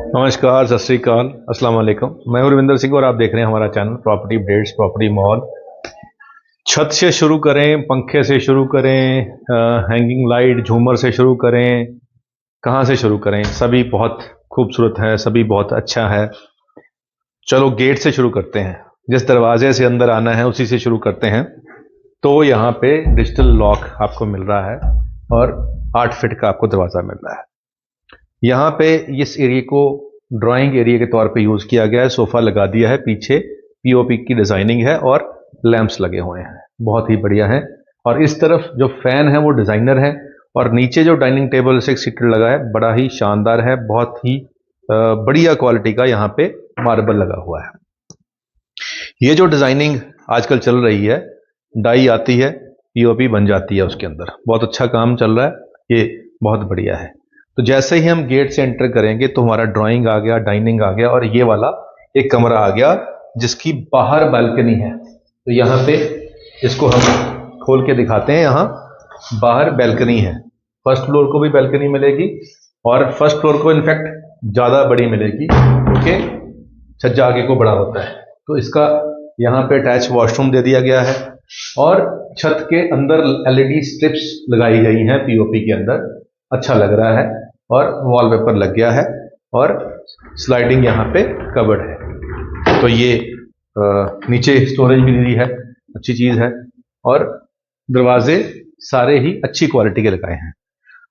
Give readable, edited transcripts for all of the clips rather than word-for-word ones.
नमस्कार, सत श्री अकाल, अस्सलाम वालेकुम। मैं हूं रविंदर सिंह और आप देख रहे हैं हमारा channel property updates property mall. छत से शुरू करें, पंखे से शुरू करें, हैंगिंग लाइट झूमर से शुरू करें, कहाँ से शुरू करें? सभी बहुत खूबसूरत है, सभी बहुत अच्छा है। चलो गेट से शुरू करते हैं। जिस दरवाजे से अंदर आना है उसी से शुरू करते हैं। तो यहाँ पे डिजिटल लॉक आपको मिल रहा है और 8 फीट का आपको दरवाज़ा मिल रहा है। यहाँ पे इस एरिया को ड्राइंग एरिया के तौर पे यूज़ किया गया है। सोफ़ा लगा दिया है, पीछे पीओपी की डिज़ाइनिंग है और लैंप्स लगे हुए हैं, बहुत ही बढ़िया है। और इस तरफ जो फैन है वो डिज़ाइनर है और नीचे जो डाइनिंग टेबल 6 सीटर लगा है बड़ा ही शानदार है, बहुत ही बढ़िया क्वालिटी का यहाँ पे मार्बल लगा हुआ है। ये जो डिज़ाइनिंग आजकल चल रही है, डाई आती है, पीओपी बन जाती है उसके अंदर, बहुत अच्छा काम चल रहा है, ये बहुत बढ़िया है। तो जैसे ही हम गेट से एंटर करेंगे तो हमारा ड्राइंग आ गया, डाइनिंग आ गया और ये वाला एक कमरा आ गया जिसकी बाहर बालकनी है। तो यहाँ पे इसको हम खोल के दिखाते हैं। यहाँ बाहर बालकनी है, फर्स्ट फ्लोर को भी बालकनी मिलेगी और फर्स्ट फ्लोर को इनफैक्ट ज़्यादा बड़ी मिलेगी क्योंकि छज्जा आगे को बड़ा होता है। तो इसका यहाँ पे अटैच वॉशरूम दे दिया गया है और छत के अंदर एलईडी स्ट्रिप्स लगाई गई हैं पीओपी के अंदर, अच्छा लग रहा है और वॉलपेपर लग गया है और स्लाइडिंग यहाँ पे कवर्ड है। तो ये नीचे स्टोरेज भी दी है, अच्छी चीज़ है और दरवाजे सारे ही अच्छी क्वालिटी के लगाए हैं।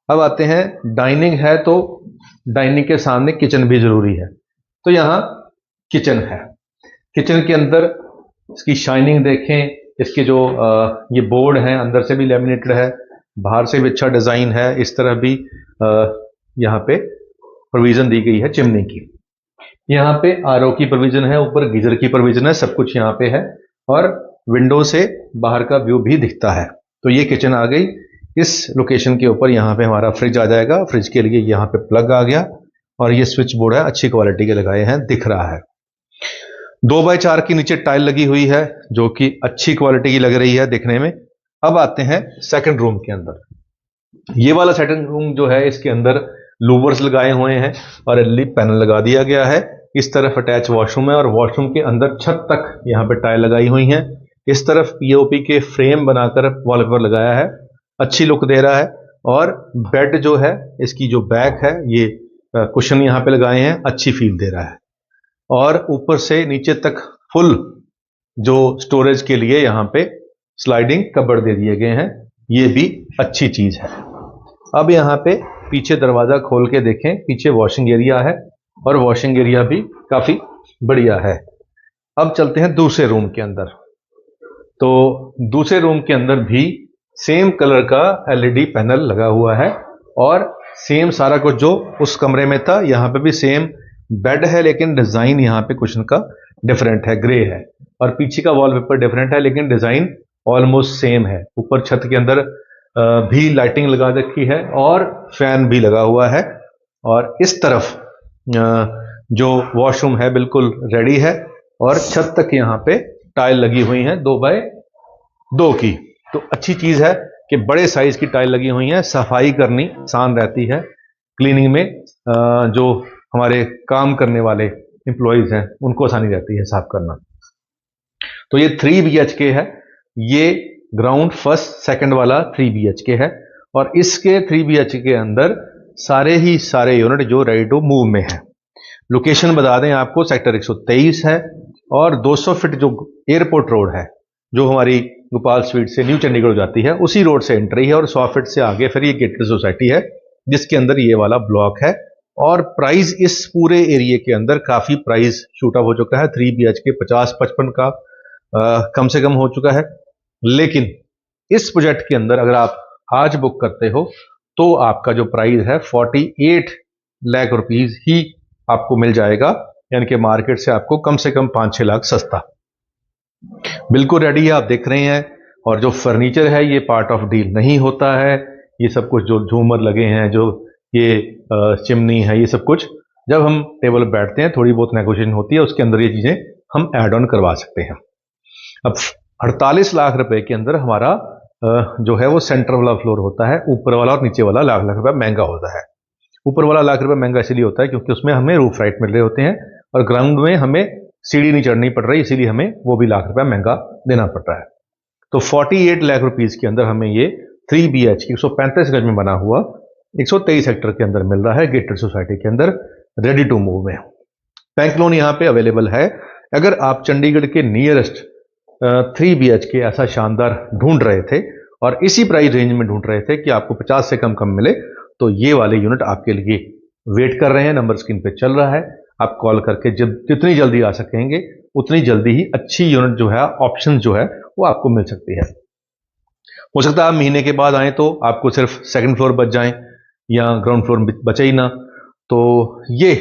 अब आते हैं, डाइनिंग है तो डाइनिंग के सामने किचन भी जरूरी है। तो यहाँ किचन है, किचन के अंदर इसकी शाइनिंग देखें, इसके जो ये बोर्ड है अंदर से भी लेमिनेटेड है, बाहर से भी अच्छा डिज़ाइन है। इस तरह भी यहाँ पे प्रोविज़न दी गई है चिमनी की। यहाँ पे आरओ की प्रोविज़न है, ऊपर गीजर की प्रोविज़न है, सब कुछ यहाँ पे है और विंडो से बाहर का व्यू भी दिखता है। तो ये किचन आ गई। इस लोकेशन के ऊपर यहाँ पे हमारा फ्रिज आ जाएगा, फ्रिज के लिए यहाँ पे प्लग आ गया और ये स्विच बोर्ड है, अच्छी क्वालिटी के लगाए हैं, दिख रहा है। 2x4 की नीचे टाइल लगी हुई है जो कि अच्छी क्वालिटी की लग रही है देखने में। अब आते हैं सेकंड रूम के अंदर। ये वाला सेकंड रूम जो है इसके अंदर लूवर्स लगाए हुए हैं और एलईडी पैनल लगा दिया गया है। इस तरफ अटैच वॉशरूम है और वॉशरूम के अंदर छत तक यहाँ पे टाइल लगाई हुई हैं। इस तरफ पीओपी के फ्रेम बनाकर वॉलपेपर लगाया है, अच्छी लुक दे रहा है। और बेड जो है, इसकी जो बैक है, ये कुशन यहाँ पे लगाए हैं, अच्छी फील दे रहा है। और ऊपर से नीचे तक फुल जो स्टोरेज के लिए यहाँ पे स्लाइडिंग कबर्ड दे दिए गए हैं, ये भी अच्छी चीज है। अब यहाँ पे पीछे दरवाजा खोल के देखें, पीछे वॉशिंग एरिया है और वॉशिंग एरिया भी काफी बढ़िया है। अब चलते हैं दूसरे रूम के अंदर। तो दूसरे रूम के अंदर भी सेम कलर का एलईडी पैनल लगा हुआ है और सेम सारा कुछ जो उस कमरे में था, यहाँ पे भी सेम बेड है, लेकिन डिजाइन यहाँ पे कुशन का डिफरेंट है, ग्रे है और पीछे का वॉलपेपर डिफरेंट है, लेकिन डिजाइन ऑलमोस्ट सेम है। ऊपर छत के अंदर भी लाइटिंग लगा रखी है और फैन भी लगा हुआ है और इस तरफ जो वॉशरूम है बिल्कुल रेडी है और छत तक यहाँ पे टाइल लगी हुई है 2x2 की। तो अच्छी चीज है कि बड़े साइज की टाइल लगी हुई है, सफाई करनी आसान रहती है, क्लीनिंग में जो हमारे काम करने वाले एम्प्लॉयज हैं उनको आसानी रहती है साफ करना। तो ये 3 BHK है, ये ग्राउंड फर्स्ट सेकंड वाला 3 BHK है और इसके 3 BHK के अंदर सारे ही सारे यूनिट जो रेडी टू मूव में है। लोकेशन बता दें आपको, सेक्टर 123 है और 200 फीट जो एयरपोर्ट रोड है, जो हमारी गोपाल स्वीट से न्यू चंडीगढ़ जाती है, उसी रोड से एंट्री है और 100 फीट से आगे फिर ये गेटेड सोसाइटी है जिसके अंदर ये वाला ब्लॉक है। और प्राइस इस पूरे एरिया के अंदर काफी प्राइस शूट अप हो चुका है, 3 BHK 50-55 का कम से कम हो चुका है। लेकिन इस प्रोजेक्ट के अंदर अगर आप आज बुक करते हो तो आपका जो प्राइस है 48 लाख रुपीज ही आपको मिल जाएगा, यानी कि मार्केट से आपको कम से कम 5-6 लाख सस्ता। बिल्कुल रेडी है, आप देख रहे हैं। और जो फर्नीचर है ये पार्ट ऑफ डील नहीं होता है, ये सब कुछ जो झूमर लगे हैं, जो ये चिमनी है, ये सब कुछ जब हम टेबल पर बैठते हैं थोड़ी बहुत नेगोशिएशन होती है, उसके अंदर ये चीजें हम ऐड ऑन करवा सकते हैं। अब 48 लाख रुपए के अंदर हमारा जो है वो सेंटर वाला फ्लोर होता है, ऊपर वाला और नीचे वाला लाख लाख रुपए महंगा होता है। ऊपर वाला ₹1,00,000 महंगा इसीलिए होता है क्योंकि उसमें हमें रूफ राइट मिल रहे होते हैं और ग्राउंड में हमें सीढ़ी नहीं चढ़नी पड़ रही, इसीलिए हमें वो भी ₹1,00,000 महंगा देना पड़ रहा है। तो 48 लाख रुपीस के अंदर हमें ये 3 BHK 135 गज में बना हुआ 123 हेक्टर के अंदर मिल रहा है, गेटेड सोसाइटी के अंदर, रेडी टू मूव में। बैंक लोन यहाँ पे अवेलेबल है। अगर आप चंडीगढ़ के नियरेस्ट 3 BHK ऐसा शानदार ढूंढ रहे थे और इसी प्राइस रेंज में ढूंढ रहे थे कि आपको 50 से कम मिले, तो ये वाले यूनिट आपके लिए वेट कर रहे हैं। नंबर स्क्रीन पे चल रहा है, आप कॉल करके जितनी जल्दी आ सकेंगे उतनी जल्दी ही अच्छी यूनिट जो है, ऑप्शन जो है वो आपको मिल सकती है। हो सकता है आप महीने के बाद आए तो आपको सिर्फ सेकंड फ्लोर बच जाए या ग्राउंड फ्लोर बचे ही ना, तो ये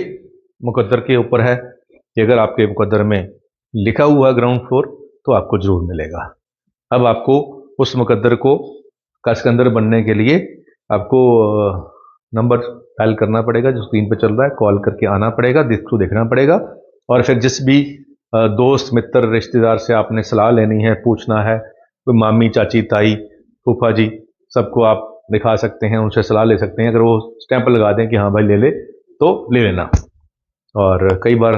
मुकद्दर के ऊपर है कि अगर आपके मुकद्दर में लिखा हुआ ग्राउंड फ्लोर तो आपको जरूर मिलेगा। अब आपको उस मुकद्दर को का सिकंदर बनने के लिए आपको नंबर डायल करना पड़ेगा जो स्क्रीन पे चल रहा है, कॉल करके आना पड़ेगा, देखना पड़ेगा और फिर जिस भी दोस्त मित्र रिश्तेदार से आपने सलाह लेनी है, पूछना है, कोई मामी चाची ताई फूफा जी, सबको आप दिखा सकते हैं, उनसे सलाह ले सकते हैं। अगर वो स्टैंप लगा दें कि हाँ भाई ले ले तो ले लेना। और कई बार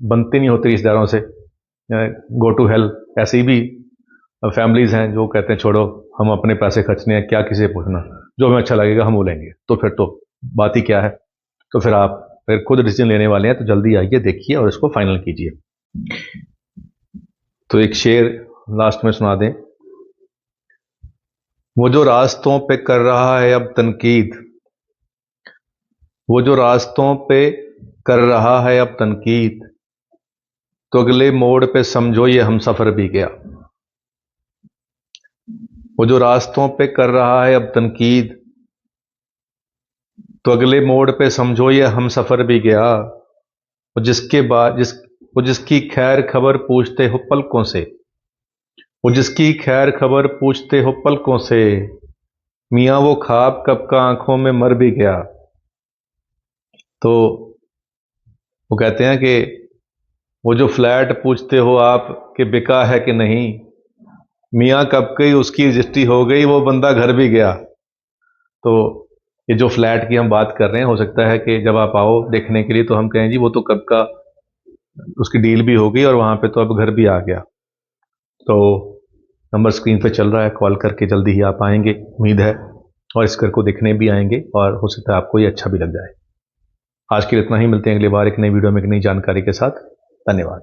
बनती नहीं होती रिश्तेदारों से, गो टू हेल, ऐसी भी फैमिलीज हैं जो कहते हैं छोड़ो हम अपने पैसे खर्चने हैं, क्या किसी से पूछना, जो हमें अच्छा लगेगा हम वो लेंगे। तो फिर तो बात ही क्या है। तो फिर आप फिर खुद डिसीजन लेने वाले हैं तो जल्दी आइए, देखिए और इसको फाइनल कीजिए। तो एक शेर लास्ट में सुना दें। वो जो रास्तों पे कर रहा है अब तनकीद, वो जो रास्तों पे कर रहा है अब तनकीद, तो अगले मोड़ पे समझो ये हम सफर भी गया। वो जो रास्तों पे कर रहा है अब तनकीद, तो अगले मोड़ पे समझो ये हम सफर भी गया। वो जिसके बाद वो जिसकी खैर खबर पूछते हो पलकों से, वो जिसकी खैर खबर पूछते हो पलकों से, मियाँ वो ख्वाब कब का आंखों में मर भी गया। तो वो कहते हैं कि वो जो फ्लैट पूछते हो आप कि बिका है कि नहीं, मियाँ कब की उसकी रजिस्ट्री हो गई, वो बंदा घर भी गया। तो ये जो फ्लैट की हम बात कर रहे हैं, हो सकता है कि जब आप आओ देखने के लिए तो हम कहें जी वो तो कब का उसकी डील भी हो गई और वहाँ पे तो अब घर भी आ गया। तो नंबर स्क्रीन पे चल रहा है, कॉल करके जल्दी ही आप आएंगे, उम्मीद है, और इस घर को देखने भी आएंगे और हो सकता है आपको ये अच्छा भी लग जाए। आज के लिए इतना ही, मिलते हैं अगली बार एक नई वीडियो में एक नई जानकारी के साथ। धन्यवाद।